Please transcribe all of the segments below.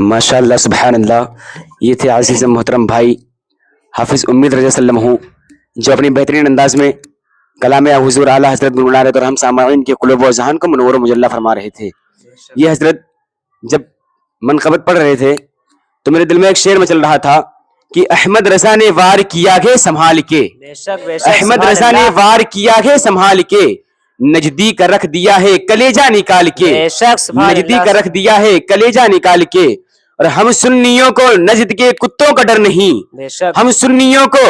माशाअल्लाह सुभान अल्लाह। ये थे अज़ीज़ मोहतरम भाई हाफिज़ उम्मीद रज़ा सल्लम, जो अपनी बेहतरीन अंदाज में कलाम हुज़ूर आला हज़रत गुनगुना रहे थे और हम सामाईन के क़ुलूब व ज़हन को मुनव्वर व मुजल्ला फरमा रहे थे। ये हज़रत जब मनक़बत पढ़ रहे थे तो मेरे दिल में एक शेर मचल रहा था कि अहमद रज़ा ने वार किया है संभाल के, अहमद रज़ा ने वार किया है संभाल के, नजदी का रख दिया है कलेजा निकाल के, नजदी का रख दिया है कलेजा निकाल के। और हम सुन्नियों को नजद के कुत्तों का डर नहीं, हम सुन्नियों को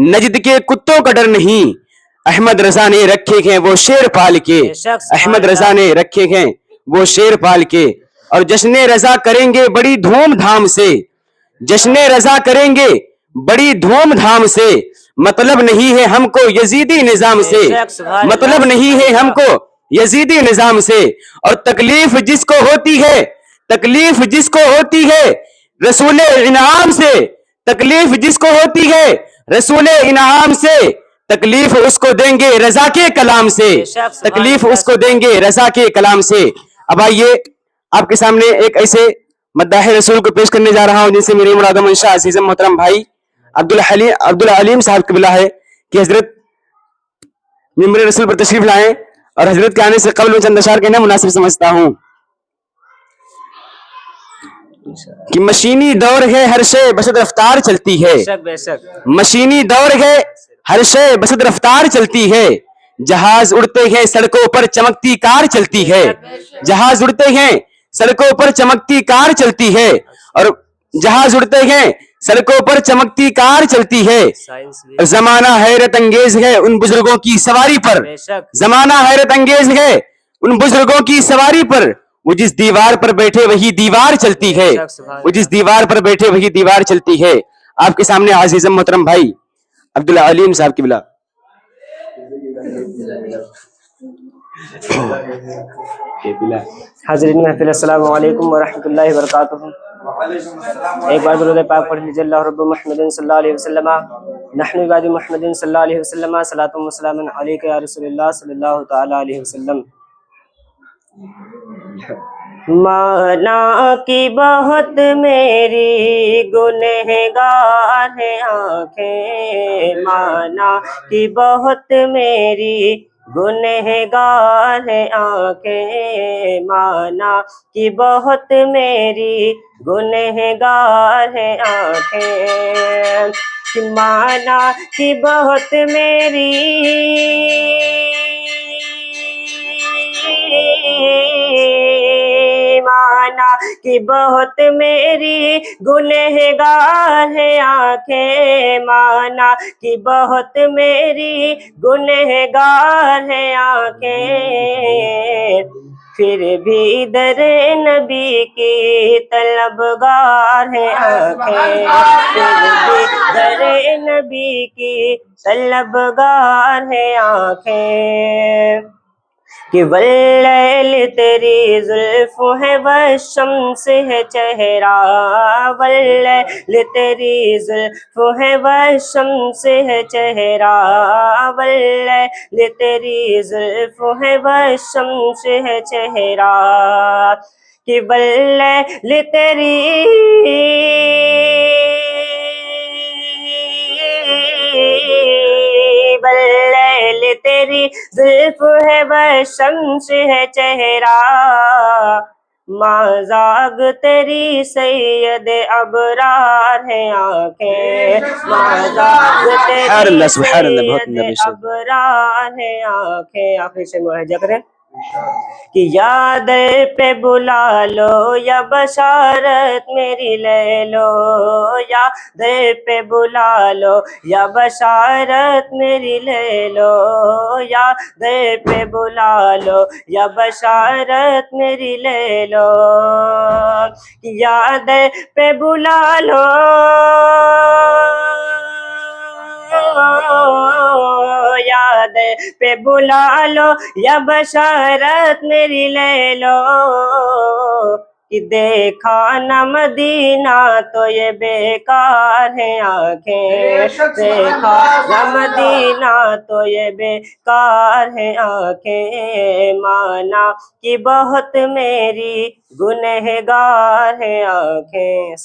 नजद के कुत्तों का डर नहीं, अहमद रज़ा ने रखे हैं वो शेर पाल के, अहमद रज़ा ने रखे हैं वो शेर पाल के। और जश्न रज़ा करेंगे बड़ी धूमधाम से, जश्न रज़ा करेंगे बड़ी धूमधाम से, मतलब नहीं है हमको यजीदी निजाम से, मतलब नहीं है हमको यजीदी निजाम से। और तकलीफ जिसको होती है, तकलीफ जिसको होती है रसूल इनाम से, तकलीफ जिसको होती है रसूल इनाम से, तकलीफ उसको देंगे रजा के कलाम से, तकलीफ उसको देंगे रजा के कलाम से। अब आइए आपके सामने एक ऐसे मद्दाह रसूल को पेश करने जा रहा हूं जिनसे मेरी मुराद मंशा अज़ीज़ मोहतरम भाई अब्दुल अलीम साहब क़िबला है कि हजरत मिंबर रसूल पर तशरीफ लाएं। और हजरत के आने से कबल में चंद अशार कहना मुनासिब समझता हूं कि मशीनी दौर है हर शे बसद रफ्तार चलती है, मशीनी दौर है हर शे बसद रफ्तार चलती है, जहाज उड़ते हैं सड़कों पर चमकती कार चलती है, जहाज उड़ते हैं सड़कों पर चमकती कार चलती है। और जहाज उड़ते हैं सड़कों पर चमकती कार चलती है। जमाना हैरत अंगेज है उन बुजुर्गों की सवारी पर, जमाना हैरत अंगेज है उन बुजुर्गों की सवारी पर, वो जिस दीवार पर बैठे वही दीवार चलती है, वो जिस दीवार पर बैठे वही दीवार चलती है। आपके सामने अज़ीज़ मोहतरम भाई अब्दुल अलीम साहब क़िबला। हाज़रीन महफ़िल, अस्सलामु अलैकुम व रहमतुल्लाहि व बरकातुहू। एक बार दुरूद पाक पढ़ लीजिए। अल्लाह रब्बु मुहम्मदिन सल्लल्लाहु अलैहि वसल्लम नहनु इबादु मुहम्मदिन सल्लल्लाहु अलैहि वसल्लम सलातुन व सलामुन अलैका या रसूलल्लाह सल्लल्लाहु तआला अलैहि वसल्लम। माना की बहुत मेरी गुनहगार है आँखें, माना की बहुत मेरी गुनहगार है आँखें, माना की बहुत मेरी गुनहगार है आँखें, माना की बहुत मेरी माना कि बहुत मेरी गुनहगार है आँखें, माना कि बहुत मेरी गुनहगार है आँखें, फिर भी दरे नबी की तलबगार है आँखें, फिर भी दरे नबी की तलबगार है आँखें। कि वल्लैल तेरी जुल्फ़ है व शम्स है चेहरा, वल्लैल तेरी जुल्फ़ है व शम्स है चेहरा, वल्लैल तेरी जुल्फ़ है व शम्स है चेहरा, कि वल्लैल तेरी वल्लैल तेरी जुल्फ़ है व शम्स है चेहरा, माज़ाग तेरी सैयद अबरार है आँखें, माज़ाग तेरी सैयद अबरार है आँखें। आखिर से मुआहिदा करें कि याद पे बुला लो या बशारत मेरी ले लो, याद पे बुला लो या बशारत मेरी ले लो, याद पे बुला लो या बशारत मेरी ले लो, याद पे बुला लो याद पे बुला लो या बशारत मेरी ले लो, कि देखा न मदीना तो ये बेकार है आंखें, देखा न मदीना तो ये बेकार है आंखें, माना कि बहुत मेरी गुनहगार है आंखें।